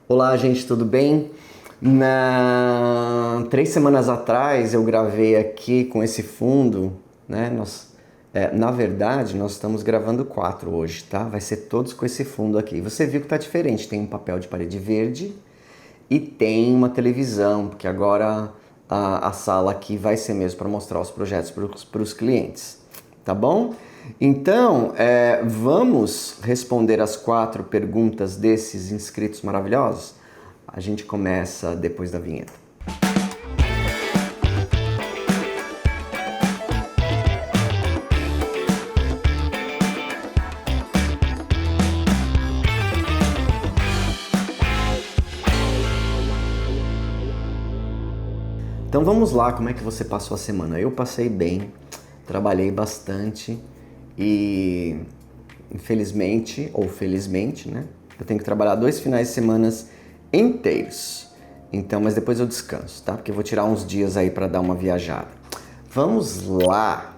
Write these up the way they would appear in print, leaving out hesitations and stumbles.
Olá, gente, tudo bem? 3 semanas atrás eu gravei aqui com esse fundo, né? Na verdade, nós estamos gravando 4 hoje, tá? Vai ser todos com esse fundo aqui. Você viu que tá diferente, tem um papel de parede verde e tem uma televisão, porque agora a sala aqui vai ser mesmo para mostrar os projetos para os clientes, tá bom? Então, vamos responder as 4 perguntas desses inscritos maravilhosos? A gente começa depois da vinheta. Então vamos lá, como é que você passou a semana? Eu passei bem, trabalhei bastante e infelizmente ou felizmente, né? Eu tenho que trabalhar 2 finais de semana inteiros. Então, mas depois eu descanso, tá? Porque eu vou tirar uns dias aí para dar uma viajada. Vamos lá.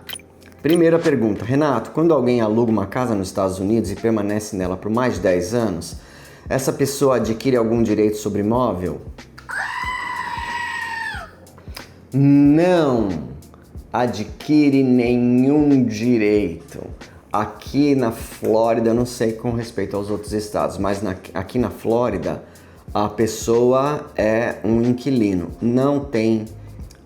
Primeira pergunta. Renato, quando alguém aluga uma casa nos Estados Unidos e permanece nela por mais de 10 anos, essa pessoa adquire algum direito sobre imóvel? Não adquire nenhum direito. Aqui na Flórida, eu não sei com respeito aos outros estados, mas aqui na Flórida, a pessoa é um inquilino. Não tem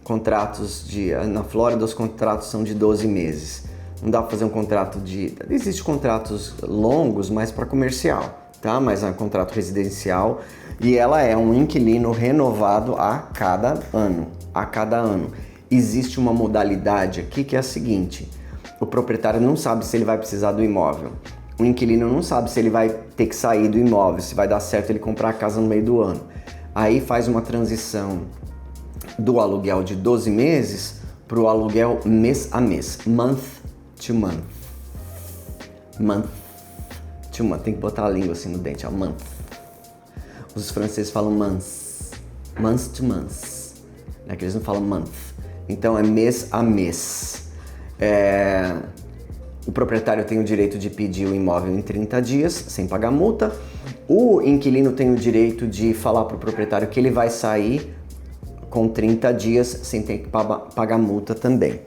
contratos na Flórida, os contratos são de 12 meses. Não dá para fazer um contrato Existem contratos longos, mas para comercial, tá? Mas é um contrato residencial e ela é um inquilino renovado a cada ano. A cada ano. Existe uma modalidade aqui que é a seguinte: o proprietário não sabe se ele vai precisar do imóvel. O inquilino não sabe se ele vai ter que sair do imóvel, se vai dar certo ele comprar a casa no meio do ano. Aí faz uma transição do aluguel de 12 meses para o aluguel mês a mês. Month to month. Month to month. Tem que botar a língua assim no dente, ó. Month. Os franceses falam months. Month to month. Que eles não falam month. Então é mês a mês. O proprietário tem o direito de pedir o imóvel em 30 dias, sem pagar multa. O inquilino tem o direito de falar para o proprietário que ele vai sair com 30 dias, sem ter que pagar multa também,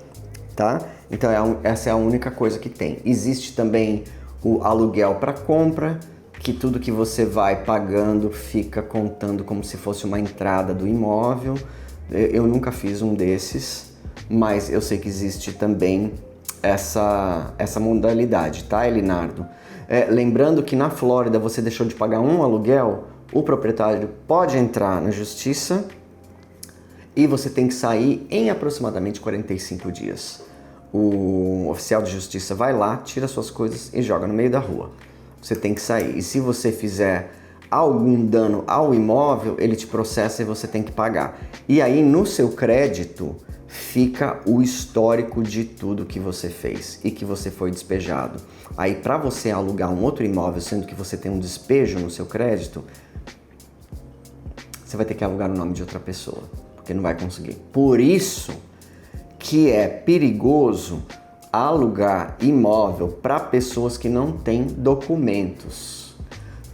tá? Então essa é a única coisa que tem. Existe também o aluguel para compra, que tudo que você vai pagando fica contando como se fosse uma entrada do imóvel. Eu nunca fiz um desses, mas eu sei que existe também essa modalidade, tá, Elinardo? Lembrando que na Flórida você deixou de pagar um aluguel, o proprietário pode entrar na justiça e você tem que sair em aproximadamente 45 dias. O oficial de justiça vai lá, tira suas coisas e joga no meio da rua. Você tem que sair. E se você fizer algum dano ao imóvel, ele te processa e você tem que pagar. E aí no seu crédito fica o histórico de tudo que você fez e que você foi despejado. Aí para você alugar um outro imóvel, sendo que você tem um despejo no seu crédito, você vai ter que alugar no nome de outra pessoa, porque não vai conseguir. Por isso que é perigoso alugar imóvel para pessoas que não têm documentos.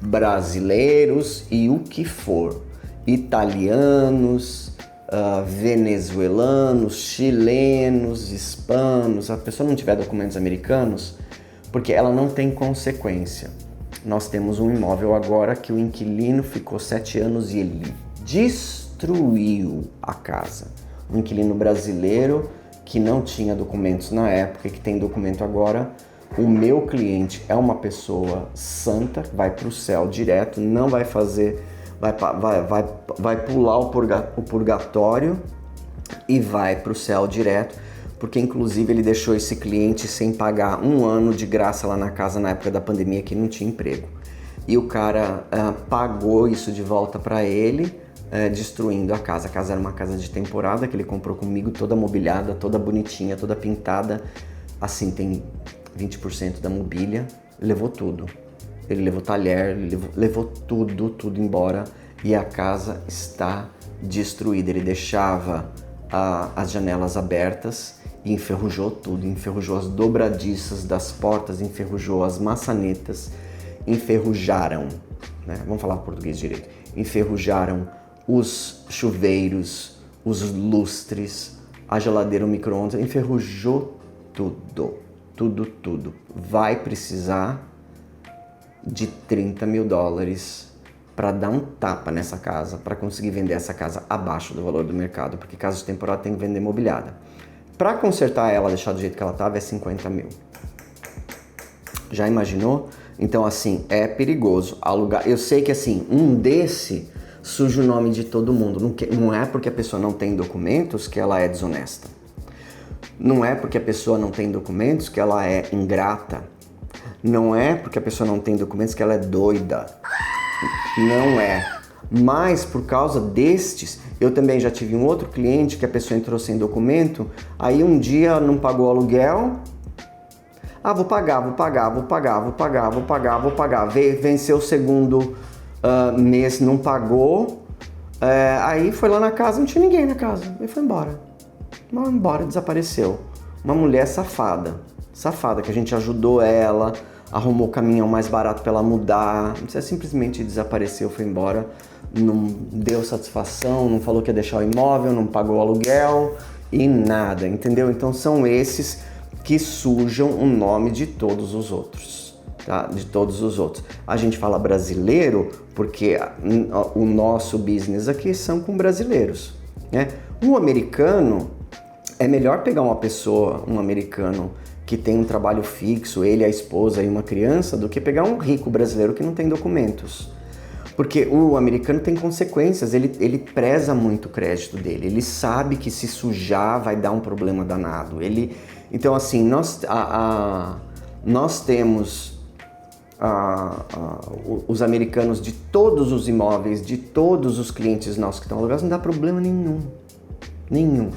Brasileiros e o que for, italianos, venezuelanos, chilenos, hispanos, a pessoa não tiver documentos americanos, porque ela não tem consequência. Nós temos um imóvel agora que o inquilino ficou 7 anos e ele destruiu a casa. Um inquilino brasileiro que não tinha documentos na época e que tem documento agora. O meu cliente é uma pessoa santa, vai para o céu direto, não vai fazer, vai pular o purgatório e vai para o céu direto, porque inclusive ele deixou esse cliente sem pagar 1 ano de graça lá na casa na época da pandemia, que não tinha emprego. E o cara pagou isso de volta para ele, destruindo a casa. A casa era uma casa de temporada que ele comprou comigo, toda mobiliada, toda bonitinha, toda pintada, assim, tem 20% da mobília, levou tudo. Ele levou talher, levou tudo embora e a casa está destruída. Ele deixava as janelas abertas e enferrujou tudo, enferrujou as dobradiças das portas, enferrujou as maçanetas, enferrujaram, né? Vamos falar português direito. enferrujaram os chuveiros, os lustres, a geladeira, o micro-ondas, enferrujou tudo, tudo, tudo. Vai precisar de 30 mil dólares para dar um tapa nessa casa, para conseguir vender essa casa abaixo do valor do mercado, porque casa de temporada tem que vender mobiliada. Para consertar ela, deixar do jeito que ela estava, é 50 mil. Já imaginou? Então, assim, é perigoso alugar. Eu sei que, assim, um desse suja o nome de todo mundo. Não é porque a pessoa não tem documentos que ela é desonesta. Não é porque a pessoa não tem documentos que ela é ingrata. Não é porque a pessoa não tem documentos que ela é doida. Não é. Mas por causa destes, eu também já tive um outro cliente que a pessoa entrou sem documento, aí um dia não pagou o aluguel. Ah, vou pagar. Venceu o segundo mês, não pagou. Aí foi lá na casa, não tinha ninguém na casa. Ele foi embora. Desapareceu. Uma mulher safada, que a gente ajudou ela, arrumou o caminhão mais barato para ela mudar. Você simplesmente desapareceu, foi embora. Não deu satisfação, não falou que ia deixar o imóvel, não pagou o aluguel e nada, entendeu? Então são esses que sujam o nome de todos os outros, tá? De todos os outros. A gente fala brasileiro porque o nosso business aqui são com brasileiros, né? O americano, é melhor pegar um americano que tem um trabalho fixo, ele, a esposa e uma criança, do que pegar um rico brasileiro que não tem documentos. Porque o americano tem consequências, ele preza muito o crédito dele, ele sabe que se sujar vai dar um problema danado. Então, assim, nós temos os americanos de todos os imóveis, de todos os clientes nossos que estão alugados, não dá problema nenhum.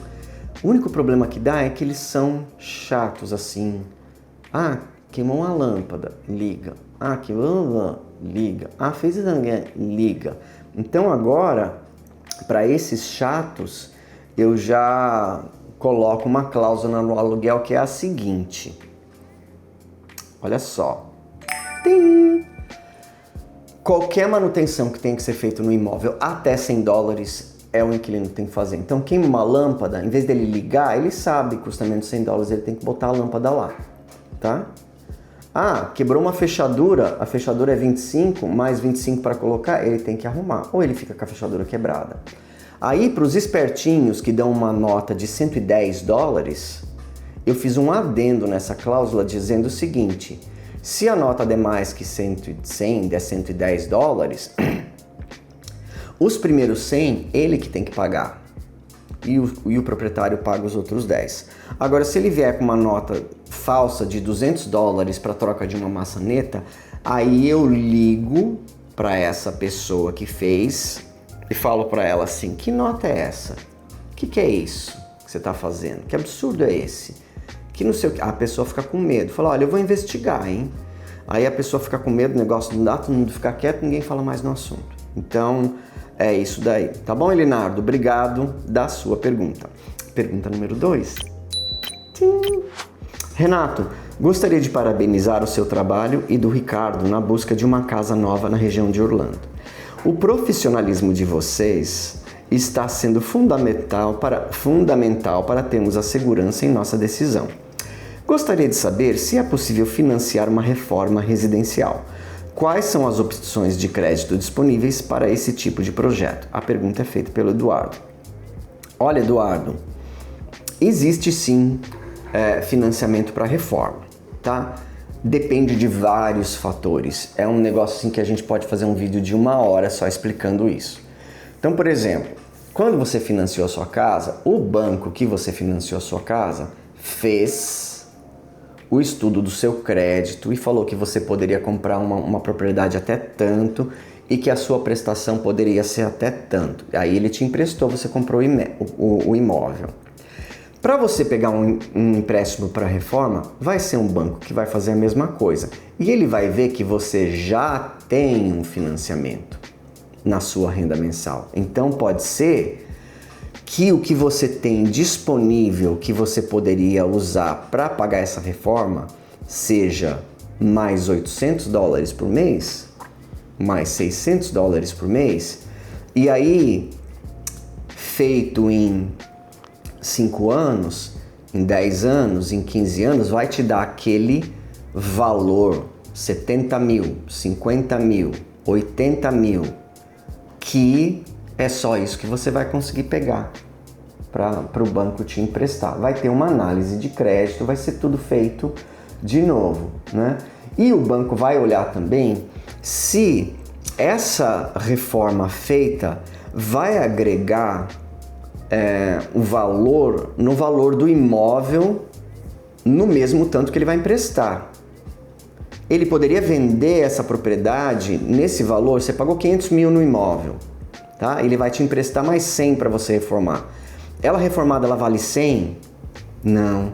O único problema que dá é que eles são chatos, assim. Ah, queimou uma lâmpada, liga. Ah, liga. Ah, fez isso, liga. Então agora, para esses chatos, eu já coloco uma cláusula no aluguel que é a seguinte. Olha só. Tim! Qualquer manutenção que tenha que ser feita no imóvel até 100 dólares é o inquilino que tem que fazer. Então, queima uma lâmpada, em vez dele ligar, ele sabe que custa menos de 100 dólares, ele tem que botar a lâmpada lá, tá? Ah, quebrou uma fechadura, a fechadura é 25, mais 25 para colocar, ele tem que arrumar, ou ele fica com a fechadura quebrada. Aí, para os espertinhos que dão uma nota de 110 dólares, eu fiz um adendo nessa cláusula dizendo o seguinte: se a nota der mais que 100, der 110 dólares, os primeiros 100, ele que tem que pagar. E o proprietário paga os outros 10. Agora, se ele vier com uma nota falsa de 200 dólares para troca de uma maçaneta, aí eu ligo para essa pessoa que fez e falo para ela assim: que nota é essa? O que é isso que você está fazendo? Que absurdo é esse? Que não sei o que. A pessoa fica com medo. Fala: olha, eu vou investigar, hein? Aí a pessoa fica com medo, o negócio não dá, todo mundo fica quieto, ninguém fala mais no assunto. Então, é isso daí. Tá bom, Elinardo? Obrigado da sua pergunta. Pergunta número 2. Renato, gostaria de parabenizar o seu trabalho e do Ricardo na busca de uma casa nova na região de Orlando. O profissionalismo de vocês está sendo fundamental para termos a segurança em nossa decisão. Gostaria de saber se é possível financiar uma reforma residencial. Quais são as opções de crédito disponíveis para esse tipo de projeto? A pergunta é feita pelo Eduardo. Olha, Eduardo, existe sim financiamento para reforma, tá? Depende de vários fatores. É um negócio assim que a gente pode fazer um vídeo de 1 hora só explicando isso. Então, por exemplo, quando você financiou a sua casa, o banco que você financiou a sua casa fez o estudo do seu crédito e falou que você poderia comprar uma propriedade até tanto e que a sua prestação poderia ser até tanto. Aí ele te emprestou, você comprou o imóvel. Para você pegar um empréstimo para reforma, vai ser um banco que vai fazer a mesma coisa. E ele vai ver que você já tem um financiamento na sua renda mensal. Então pode ser que o que você tem disponível, que você poderia usar para pagar essa reforma, seja mais 800 dólares por mês, mais 600 dólares por mês, E aí, feito em 5 anos, em 10 anos, em 15 anos, vai te dar aquele valor, 70 mil, 50 mil, 80 mil, que é só isso que você vai conseguir pegar para o banco te emprestar. Vai ter uma análise de crédito, vai ser tudo feito de novo, né? E o banco vai olhar também se essa reforma feita vai agregar o valor no valor do imóvel no mesmo tanto que ele vai emprestar. Ele poderia vender essa propriedade nesse valor, você pagou 500 mil no imóvel, tá? Ele vai te emprestar mais 100 para você reformar. Ela reformada, ela vale 100? Não.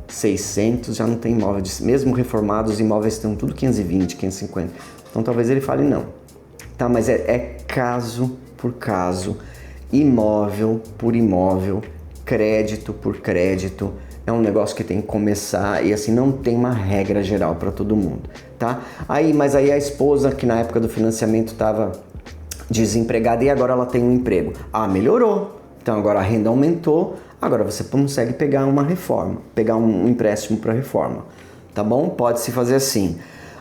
600 já não tem imóvel. Mesmo reformados, os imóveis estão tudo 520, 550. Então talvez ele fale não. Tá, mas é caso por caso, imóvel por imóvel, crédito por crédito. É um negócio que tem que começar e assim, não tem uma regra geral para todo mundo, tá? Mas aí a esposa, que na época do financiamento estava desempregada e agora ela tem um emprego. Melhorou. Então agora a renda aumentou, agora você consegue pegar uma reforma, pegar um empréstimo para reforma, tá bom? Pode-se fazer assim.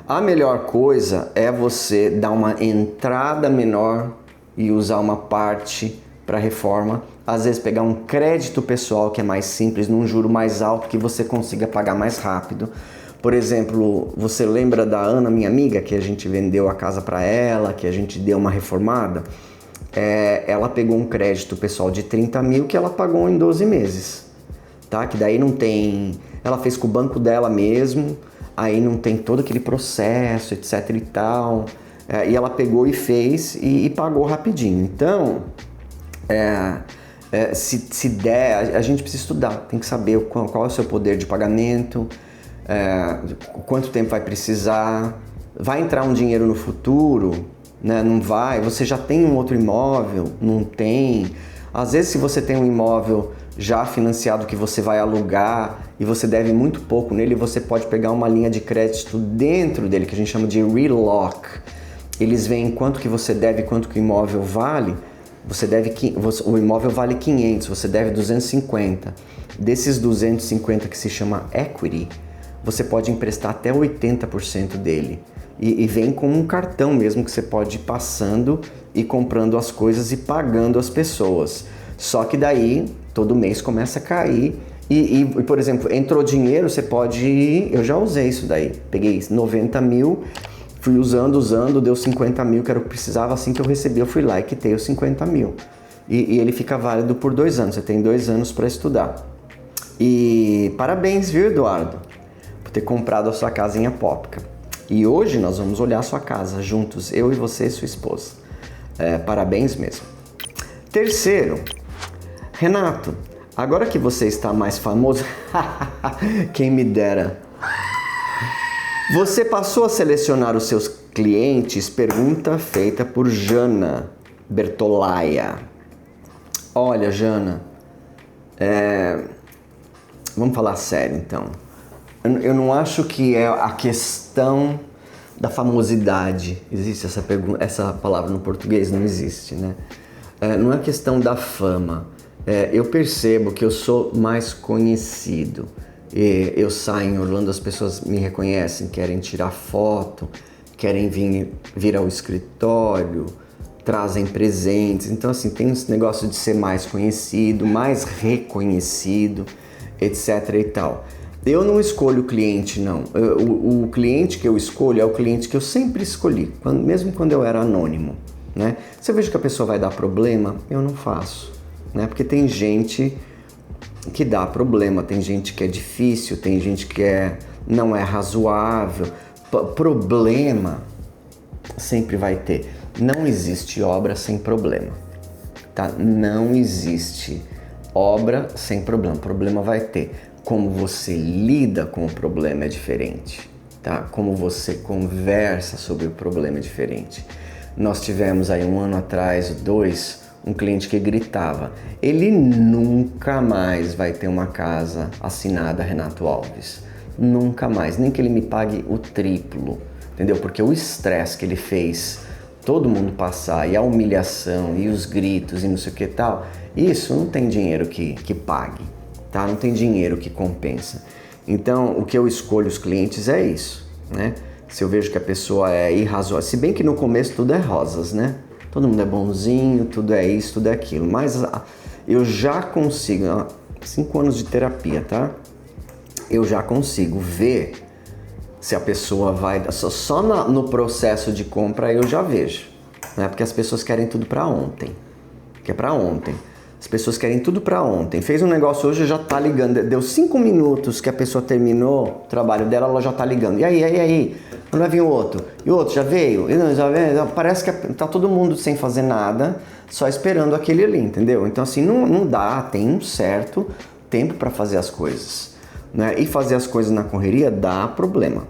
A melhor coisa é você dar uma entrada menor e usar uma parte para reforma. Às vezes pegar um crédito pessoal que é mais simples, num juro mais alto que você consiga pagar mais rápido. Por exemplo, você lembra da Ana, minha amiga, que a gente vendeu a casa para ela, que a gente deu uma reformada? Ela pegou um crédito pessoal de 30 mil que ela pagou em 12 meses, tá? Que daí não tem... Ela fez com o banco dela mesmo, aí não tem todo aquele processo, etc e tal. E ela pegou e fez e pagou rapidinho. Então, se der, a gente precisa estudar, tem que saber qual é o seu poder de pagamento, quanto tempo vai precisar, vai entrar um dinheiro no futuro, né? Não vai, você já tem um outro imóvel, não tem. Às vezes, se você tem um imóvel já financiado que você vai alugar e você deve muito pouco nele, você pode pegar uma linha de crédito dentro dele, que a gente chama de relock. Eles veem quanto que você deve, quanto que o imóvel vale. O imóvel vale 500, você deve 250. Desses 250 que se chama equity, você pode emprestar até 80% dele. E vem com um cartão mesmo que você pode ir passando e comprando as coisas e pagando as pessoas. Só que daí, todo mês começa a cair. E por exemplo, entrou dinheiro, você pode... Eu já usei isso daí. Peguei 90 mil, fui usando, deu 50 mil, que era o que precisava. Assim que eu recebi, eu fui lá e quitei os 50 mil. E ele fica válido por 2 anos. Você tem 2 anos para estudar. E parabéns, viu, Eduardo? Por ter comprado a sua casa em Apópica. E hoje nós vamos olhar a sua casa juntos, eu e você e sua esposa. Parabéns mesmo. Terceiro, Renato, agora que você está mais famoso, quem me dera. Você passou a selecionar os seus clientes? Pergunta feita por Jana Bertolaia. Olha, Jana, vamos falar sério então. Eu não acho que é a questão da famosidade. Existe essa palavra no português? Não existe, né? Não é questão da fama. Eu percebo que eu sou mais conhecido. Eu saio em Orlando, as pessoas me reconhecem, querem tirar foto, querem vir ao escritório, trazem presentes. Então, assim, tem esse negócio de ser mais conhecido, mais reconhecido, etc e tal. Eu não escolho o cliente, não. O cliente que eu escolho é o cliente que eu sempre escolhi, mesmo quando eu era anônimo, né? Se eu vejo que a pessoa vai dar problema, eu não faço, né? Porque tem gente que dá problema, tem gente que é difícil, tem gente que não é razoável. Problema sempre vai ter. Não existe obra sem problema, tá? Não existe obra sem problema. Problema vai ter. Como você lida com o problema é diferente, tá? Como você conversa sobre o problema é diferente. Nós tivemos aí 1 ano atrás, 2, um cliente que gritava. Ele nunca mais vai ter uma casa assinada Renato Alves. Nunca mais, nem que ele me pague o triplo, entendeu? Porque o estresse que ele fez todo mundo passar, e a humilhação, e os gritos, e não sei o que tal, isso não tem dinheiro que pague, tá? Não tem dinheiro que compensa. Então, o que eu escolho os clientes é isso, né? Se eu vejo que a pessoa é irrazoável, se bem que no começo tudo é rosas, né? Todo mundo é bonzinho, tudo é isso, tudo é aquilo, mas eu já consigo, 5 anos de terapia, tá? Eu já consigo ver se a pessoa vai... Só no processo de compra eu já vejo, né? Porque as pessoas querem tudo pra ontem. Que é pra ontem. As pessoas querem tudo pra ontem. Fez um negócio hoje, já tá ligando. Deu 5 minutos que a pessoa terminou o trabalho dela, ela já tá ligando. E aí? Quando vai vir o outro? E o outro já veio? Já veio? Parece que tá todo mundo sem fazer nada, só esperando aquele ali, entendeu? Então assim, não dá, tem um certo tempo pra fazer as coisas, né? E fazer as coisas na correria dá problema.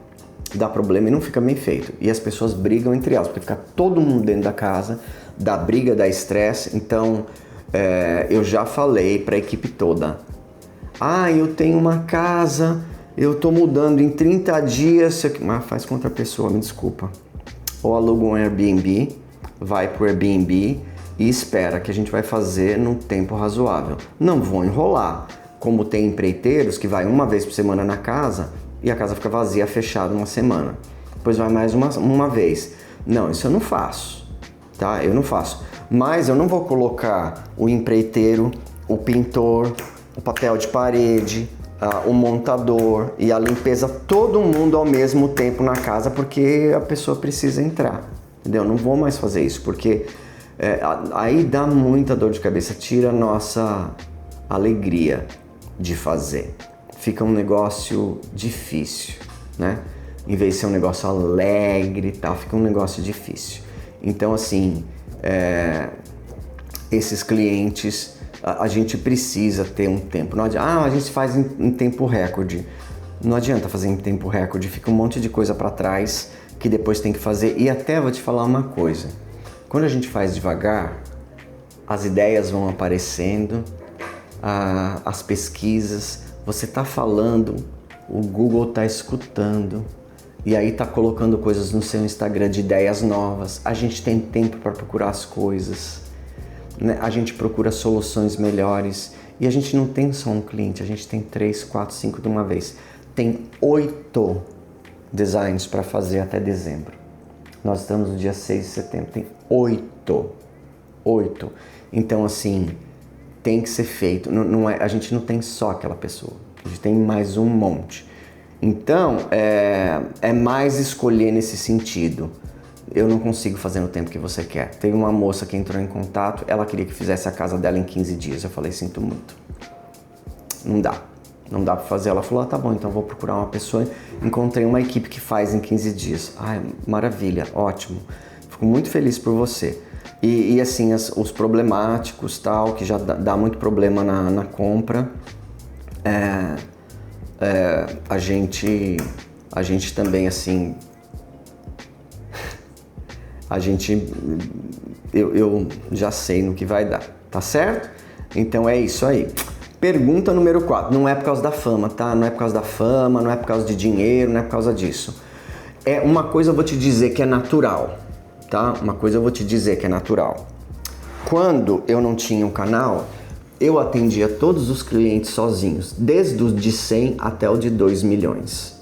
Dá problema e não fica bem feito. E as pessoas brigam entre elas, porque fica todo mundo dentro da casa, dá briga, dá estresse. Então, eu já falei para a equipe toda. Eu tenho uma casa, eu tô mudando em 30 dias. Mas faz com outra pessoa, me desculpa. Ou aluga um Airbnb, vai pro Airbnb e espera que a gente vai fazer num tempo razoável. Não vou enrolar. Como tem empreiteiros que vai uma vez por semana na casa e a casa fica vazia, fechada uma semana. Depois vai mais uma vez. Não, isso eu não faço, tá? Eu não faço. Mas eu não vou colocar o empreiteiro, o pintor, o papel de parede, o montador e a limpeza, todo mundo ao mesmo tempo na casa, porque a pessoa precisa entrar, entendeu? Não vou mais fazer isso, porque aí dá muita dor de cabeça, tira a nossa alegria de fazer. Fica um negócio difícil, né? Em vez de ser um negócio alegre e tal, fica um negócio difícil. Então, assim, esses clientes, a gente precisa ter um tempo. Não adianta, a gente faz em tempo recorde. Não adianta fazer em tempo recorde, fica um monte de coisa para trás que depois tem que fazer. E até vou te falar uma coisa, quando a gente faz devagar, as ideias vão aparecendo, as pesquisas, você tá falando, o Google tá escutando, e aí tá colocando coisas no seu Instagram de ideias novas. A gente tem tempo para procurar as coisas, né? A gente procura soluções melhores, e a gente não tem só um cliente, a gente tem 3, 4, 5 de uma vez. Tem 8 designs para fazer até dezembro. Nós estamos no dia 6 de setembro, tem 8. Então, assim, tem que ser feito. A gente não tem só aquela pessoa, a gente tem mais um monte. Então, é mais escolher nesse sentido. Eu não consigo fazer no tempo que você quer. Teve uma moça que entrou em contato, ela queria que fizesse a casa dela em 15 dias. Eu falei, sinto muito. Não dá pra fazer. Ela falou, tá bom, então vou procurar uma pessoa. Encontrei uma equipe que faz em 15 dias. Maravilha, ótimo. Fico muito feliz por você. E assim, os problemáticos, tal, que já dá muito problema na compra, a gente também, assim, eu já sei no que vai dar, tá certo? Então é isso aí. Pergunta número 4, não é por causa da fama, tá? Não é por causa da fama, não é por causa de dinheiro, não é por causa disso. Uma coisa eu vou te dizer que é natural, tá? Uma coisa eu vou te dizer que é natural. Quando eu não tinha um canal, eu atendia todos os clientes sozinhos, desde o de 100 até o de 2 milhões.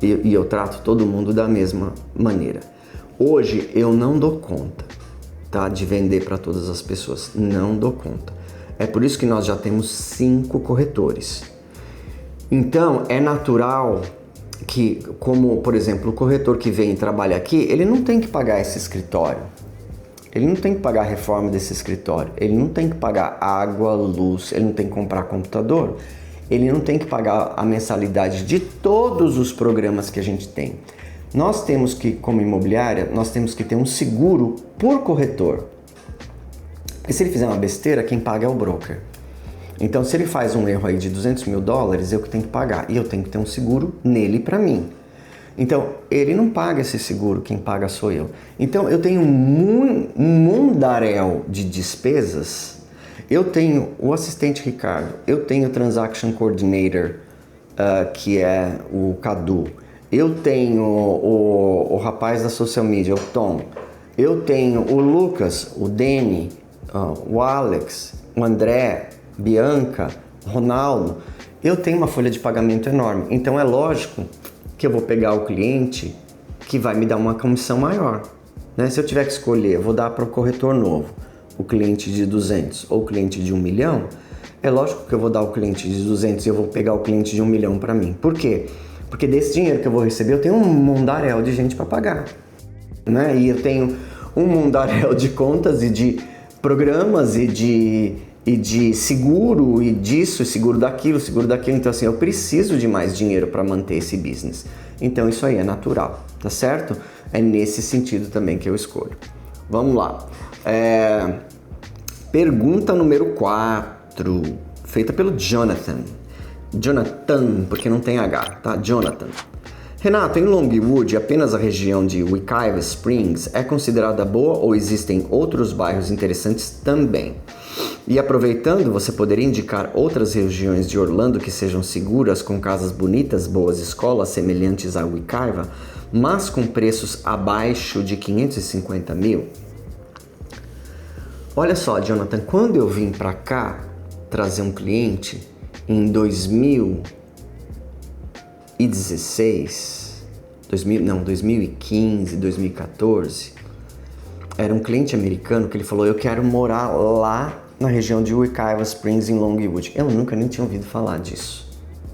E eu trato todo mundo da mesma maneira. Hoje eu não dou conta, tá? De vender para todas as pessoas, não dou conta. É por isso que nós já temos 5 corretores. Então, é natural que, como, por exemplo, o corretor que vem e trabalha aqui, ele não tem que pagar esse escritório. Ele não tem que pagar a reforma desse escritório. Ele não tem que pagar água, luz, ele não tem que comprar computador. Ele não tem que pagar a mensalidade de todos os programas que a gente tem. Nós temos que, como imobiliária, nós temos que ter um seguro por corretor. E se ele fizer uma besteira, quem paga é o broker. Então, se ele faz um erro aí de $200 mil, eu que tenho que pagar. E eu tenho que ter um seguro nele para mim. Então, ele não paga esse seguro, quem paga sou eu. Então, eu tenho um mundaréu de despesas. Eu tenho o assistente Ricardo, eu tenho o Transaction Coordinator, que é o Cadu. Eu tenho o rapaz da social media, o Tom. eu tenho o Lucas, o Deni, o Alex, o André, Bianca, Ronaldo. Eu tenho uma folha de pagamento enorme. Então é lógico que eu vou pegar o cliente que vai me dar uma comissão maior. Né? Se eu tiver que escolher, eu vou dar para o corretor novo o cliente de 200 ou o cliente de 1 milhão, é lógico que eu vou dar o cliente de 200 e eu vou pegar o cliente de 1 milhão para mim. Por quê? Porque desse dinheiro que eu vou receber, eu tenho um mundaréu de gente para pagar. Né? E eu tenho um mundaréu de contas e de programas e de seguro, e disso, seguro daquilo. Então assim, eu preciso de mais dinheiro para manter esse business. Então isso aí é natural, tá certo? É nesse sentido também que eu escolho. Vamos lá. Pergunta número 4, feita pelo Jonathan, porque não tem H, tá? Jonathan. Renato, em Longwood, apenas a região de Wekiva Springs é considerada boa ou existem outros bairros interessantes também? E aproveitando, você poderia indicar outras regiões de Orlando que sejam seguras, com casas bonitas, boas escolas semelhantes a Wekiva, mas com preços abaixo de 550 mil? Olha só, Jonathan, quando eu vim para cá trazer um cliente em 2015, 2014, era um cliente americano que ele falou, eu quero morar lá na região de Wekiva Springs, em Longwood. Eu nunca nem tinha ouvido falar disso,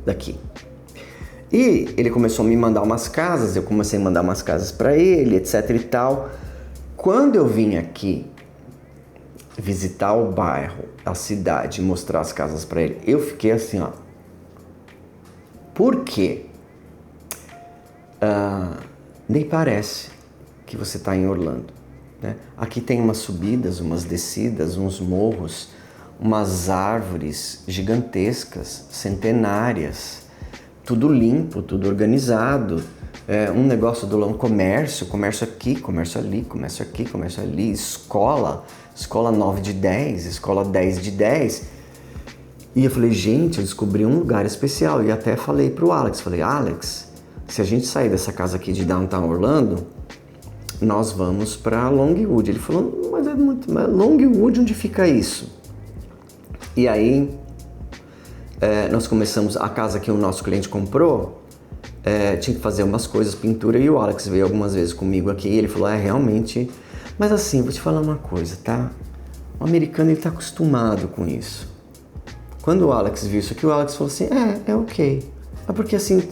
daqui. E ele começou a me mandar umas casas, eu comecei a mandar umas casas para ele, etc e tal. Quando eu vim aqui visitar o bairro, a cidade, mostrar as casas para ele, eu fiquei assim, ó. Por quê? Nem parece que você está em Orlando, né? Aqui tem umas subidas, umas descidas, uns morros, umas árvores gigantescas, centenárias, tudo limpo, tudo organizado, um negócio do comércio aqui, comércio ali, comércio aqui, comércio ali, escola 9 de 10, escola 10 de 10. E eu falei, gente, eu descobri um lugar especial. E até falei pro Alex, Alex, se a gente sair dessa casa aqui de Downtown Orlando, nós vamos para Longwood. Ele falou, mas Longwood, onde fica isso? E aí, nós começamos, a casa que o nosso cliente comprou, tinha que fazer umas coisas, pintura, e o Alex veio algumas vezes comigo aqui, e ele falou, realmente, mas assim, vou te falar uma coisa, tá? O americano, ele tá acostumado com isso. Quando o Alex viu isso aqui, o Alex falou assim, é ok. É porque assim,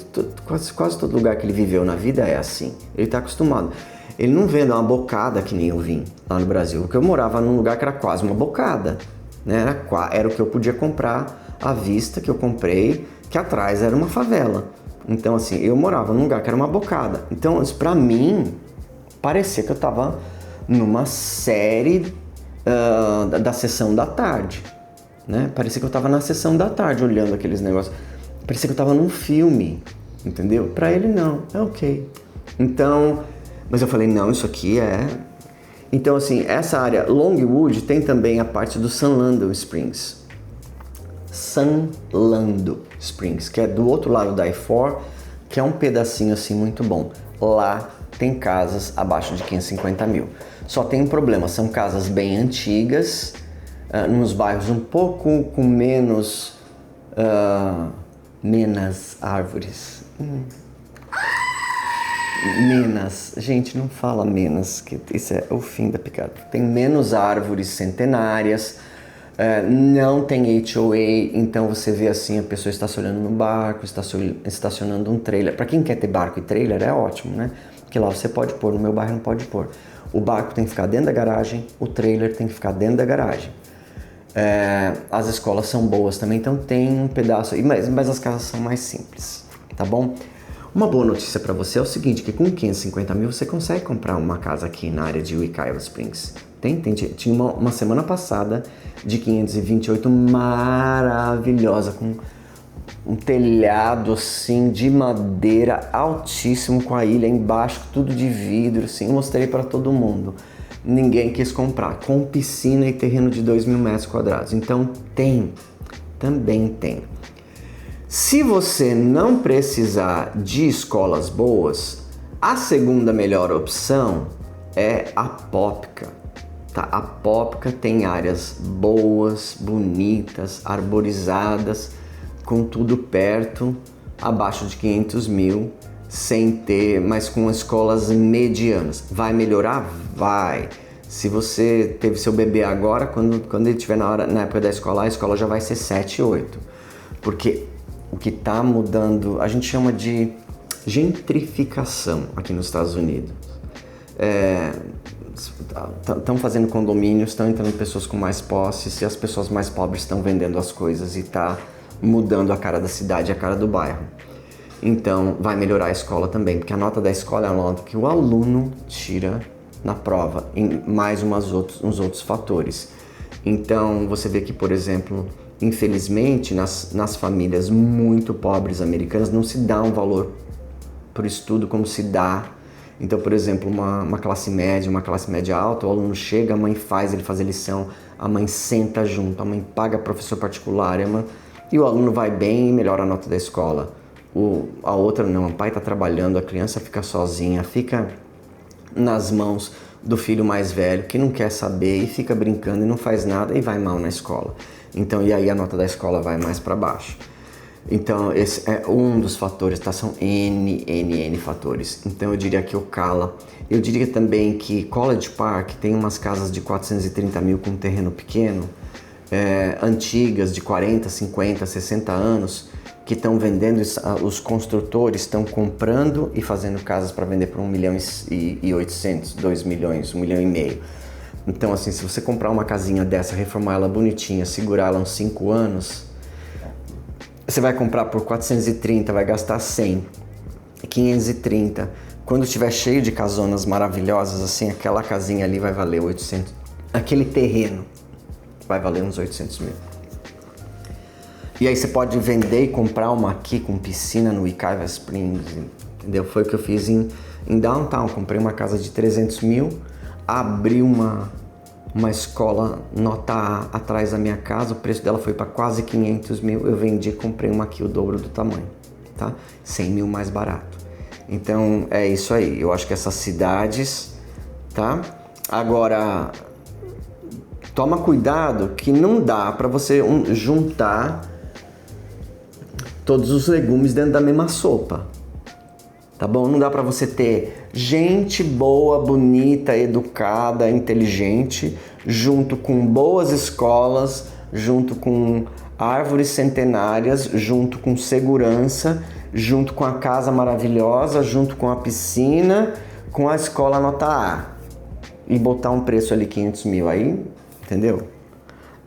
quase todo lugar que ele viveu na vida é assim. Ele tá acostumado. Ele não vê uma bocada que nem eu vim lá no Brasil. Porque eu morava num lugar que era quase uma bocada. Né? Era o que eu podia comprar à vista, que eu comprei, que atrás era uma favela. Então assim, eu morava num lugar que era uma bocada. Então, pra mim, parecia que eu tava numa série da sessão da tarde. Né? Parecia que eu tava na sessão da tarde olhando aqueles negócios. Parecia que eu tava num filme, entendeu? Pra ele não, é ok. Então, mas eu falei, não, isso aqui é... Então assim, essa área Longwood tem também a parte do Sunlando Springs. Sunlando Springs, que é do outro lado da I-4, que é um pedacinho assim muito bom. Lá tem casas abaixo de 550 mil. Só tem um problema, são casas bem antigas, nos bairros um pouco com menos árvores. Menos, gente, não fala menos, que isso é o fim da picada. Tem menos árvores centenárias, não tem HOA, então você vê assim a pessoa estacionando no barco, estacionando um trailer. Para quem quer ter barco e trailer é ótimo, né? Porque lá você pode pôr, no meu bairro não pode pôr. O barco tem que ficar dentro da garagem, o trailer tem que ficar dentro da garagem. As escolas são boas também, então tem um pedaço aí, mas as casas são mais simples, tá bom? Uma boa notícia para você é o seguinte, que com 550 mil você consegue comprar uma casa aqui na área de Wekiva Springs. Tinha uma semana passada de 528, maravilhosa, com um telhado assim de madeira altíssimo, com a ilha embaixo, tudo de vidro, assim, mostrei para todo mundo. Ninguém quis comprar, com piscina e terreno de 2.000 metros quadrados. Então também tem. Se você não precisar de escolas boas, a segunda melhor opção é Apópica. Tá? Apópica tem áreas boas, bonitas, arborizadas, com tudo perto, abaixo de 500 mil, sem ter, mas com escolas medianas. Vai melhorar? Vai. Se você teve seu bebê agora, quando ele estiver na época da escola, a escola já vai ser 7, 8. Porque o que está mudando, a gente chama de gentrificação aqui nos Estados Unidos. Estão fazendo condomínios, estão entrando pessoas com mais posses e as pessoas mais pobres estão vendendo as coisas e está mudando a cara da cidade, a cara do bairro. Então vai melhorar a escola também, porque a nota da escola é a nota que o aluno tira na prova, em mais uns outros fatores. Então você vê que, por exemplo, infelizmente nas famílias muito pobres americanas não se dá um valor para o estudo como se dá. Então, por exemplo, uma classe média alta, o aluno chega, a mãe faz ele fazer lição, a mãe senta junto, a mãe paga professor particular, e o aluno vai bem e melhora a nota da escola. A outra não, o pai está trabalhando, a criança fica sozinha, fica nas mãos do filho mais velho, que não quer saber e fica brincando e não faz nada e vai mal na escola. Então, e aí a nota da escola vai mais para baixo. Então, esse é um dos fatores, tá? São N fatores. Então, eu diria que Ocala. Eu diria também que College Park tem umas casas de 430 mil com terreno pequeno, antigas, de 40, 50, 60 anos, que estão vendendo, os construtores estão comprando e fazendo casas para vender por 1 milhão e 800, 2 milhões, 1 milhão e meio. Então, assim, se você comprar uma casinha dessa, reformar ela bonitinha, segurar ela uns 5 anos, você vai comprar por 430, vai gastar 100, 530. Quando estiver cheio de casonas maravilhosas, assim, aquela casinha ali vai valer 800. Aquele terreno vai valer uns 800 mil. E aí você pode vender e comprar uma aqui com piscina no Wekiva Springs, entendeu? Foi o que eu fiz em Downtown. Comprei uma casa de 300 mil, abri uma escola nota A atrás da minha casa, o preço dela foi para quase 500 mil, eu vendi e comprei uma aqui o dobro do tamanho, tá? 100 mil mais barato. Então é isso aí, eu acho que essas cidades, tá? Agora, toma cuidado que não dá para você juntar todos os legumes dentro da mesma sopa, tá bom? Não dá para você ter gente boa, bonita, educada, inteligente, junto com boas escolas, junto com árvores centenárias, junto com segurança, junto com a casa maravilhosa, junto com a piscina, com a escola nota A. E botar um preço ali 500 mil aí, entendeu?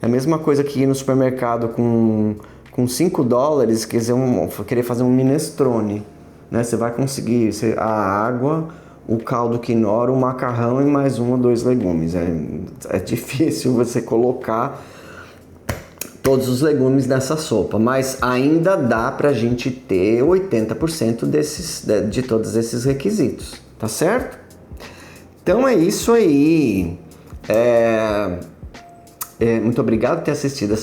É a mesma coisa que ir no supermercado com $5, querer fazer um minestrone, né? Você vai conseguir a água, o caldo quinoa, o macarrão e mais 1 ou 2 legumes. É difícil você colocar todos os legumes nessa sopa, mas ainda dá pra gente ter 80% de todos esses requisitos, tá certo? Então é isso aí. Muito obrigado por ter assistido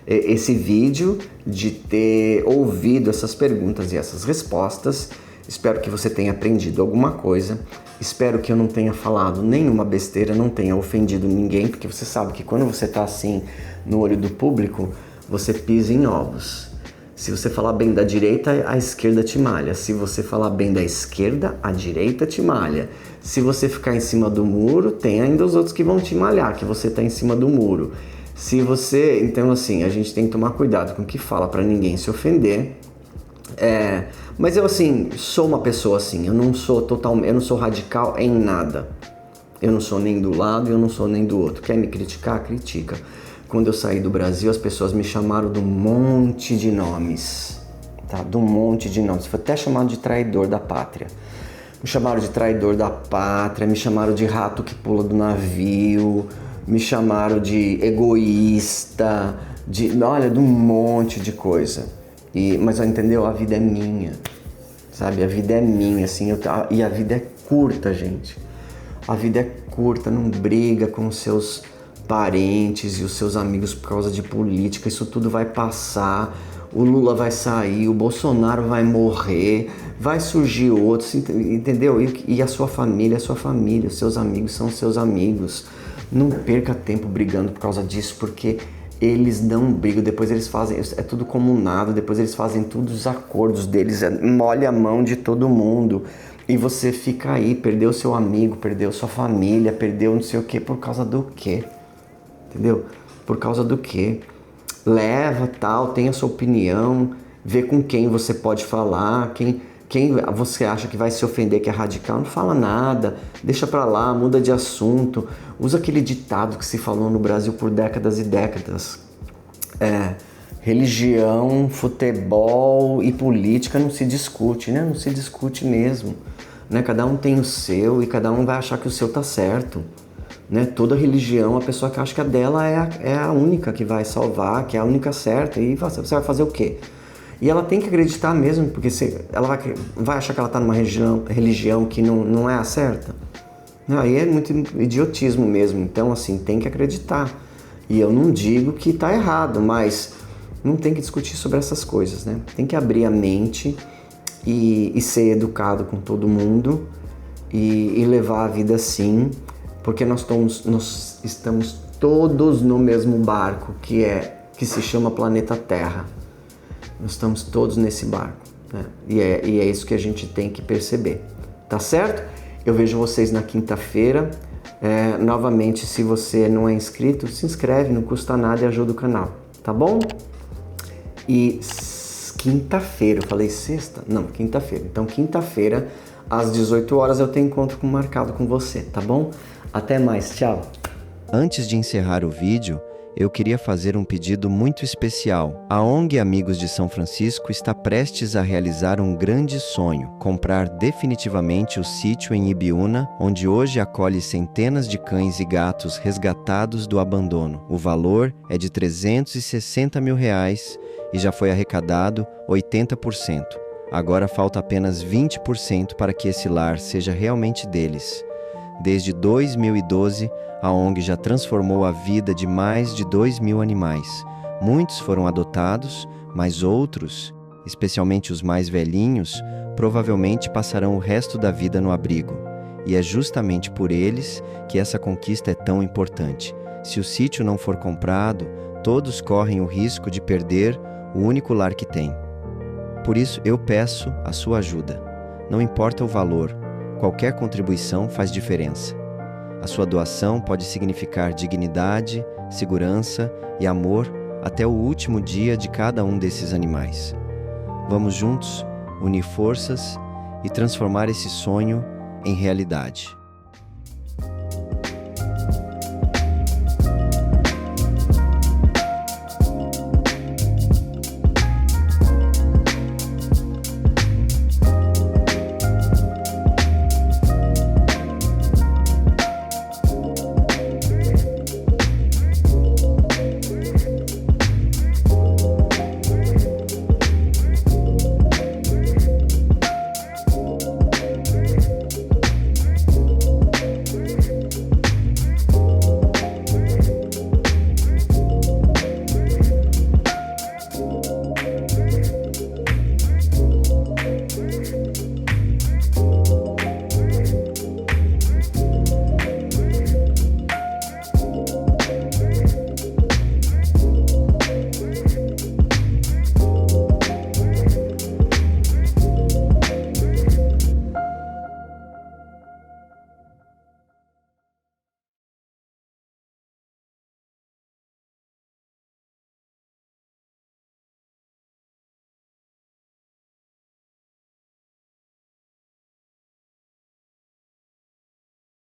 esse vídeo, de ter ouvido essas perguntas e essas respostas. Espero que você tenha aprendido alguma coisa. Espero que eu não tenha falado nenhuma besteira, não tenha ofendido ninguém, porque você sabe que quando você está assim no olho do público, você pisa em ovos. Se você falar bem da direita, a esquerda te malha. Se você falar bem da esquerda, a direita te malha. Se você ficar em cima do muro, tem ainda os outros que vão te malhar, que você está em cima do muro. Então assim, a gente tem que tomar cuidado com o que fala para ninguém se ofender. Mas eu assim, sou uma pessoa assim, eu não sou radical em nada. Eu não sou nem do lado e eu não sou nem do outro. Quer me criticar? Critica. Quando eu saí do Brasil, as pessoas me chamaram de um monte de nomes, tá? De um monte de nomes. Foi até chamado de traidor da pátria. Me chamaram de traidor da pátria, me chamaram de rato que pula do navio, me chamaram de egoísta, de um monte de coisa. Mas entendeu? A vida é minha, sabe? A vida é minha, assim, e a vida é curta, gente. A vida é curta, não briga com os seus parentes e os seus amigos por causa de política, isso tudo vai passar. o Lula vai sair, o Bolsonaro vai morrer, vai surgir outros, entendeu? E a sua família é sua família, os seus amigos são seus amigos. Não perca tempo brigando por causa disso, porque eles não brigam, depois eles fazem, é tudo comunado, depois eles fazem todos os acordos deles, molha a mão de todo mundo. E você fica aí, perdeu seu amigo, perdeu sua família, perdeu não sei o que, por causa do quê? Entendeu? Por causa do quê? Leva, tal, tem a sua opinião, vê com quem você pode falar, quem você acha que vai se ofender, que é radical, não fala nada, deixa pra lá, muda de assunto, usa aquele ditado que se falou no Brasil por décadas e décadas. Religião, futebol e política não se discute, né? Não se discute mesmo, né? Cada um tem o seu e cada um vai achar que o seu tá certo, né? Toda religião, a pessoa que acha que a dela é a única que vai salvar, que é a única certa, e você vai fazer o quê? E ela tem que acreditar mesmo, porque ela vai achar que ela está numa religião que não é a certa. Aí é muito idiotismo mesmo. Então, assim, tem que acreditar. E eu não digo que está errado, mas não tem que discutir sobre essas coisas, né? Tem que abrir a mente e ser educado com todo mundo e levar a vida assim, porque nós estamos todos no mesmo barco, que se chama planeta Terra. Nós estamos todos nesse barco, né? E é isso que a gente tem que perceber, tá certo? Eu vejo vocês na quinta-feira. Novamente, se você não é inscrito, se inscreve, não custa nada e ajuda o canal, tá bom? E quinta-feira, eu falei sexta? Não, quinta-feira. Então, quinta-feira, às 18 horas, eu tenho encontro marcado com você, tá bom? Até mais, tchau! Antes de encerrar o vídeo, eu queria fazer um pedido muito especial. A ONG Amigos de São Francisco está prestes a realizar um grande sonho: comprar definitivamente o sítio em Ibiúna, onde hoje acolhe centenas de cães e gatos resgatados do abandono. O valor é de R$360 mil e já foi arrecadado 80%. Agora falta apenas 20% para que esse lar seja realmente deles. Desde 2012, a ONG já transformou a vida de mais de 2.000 animais. Muitos foram adotados, mas outros, especialmente os mais velhinhos, provavelmente passarão o resto da vida no abrigo. E é justamente por eles que essa conquista é tão importante. Se o sítio não for comprado, todos correm o risco de perder o único lar que têm. Por isso, eu peço a sua ajuda. Não importa o valor, qualquer contribuição faz diferença. A sua doação pode significar dignidade, segurança e amor até o último dia de cada um desses animais. Vamos juntos unir forças e transformar esse sonho em realidade.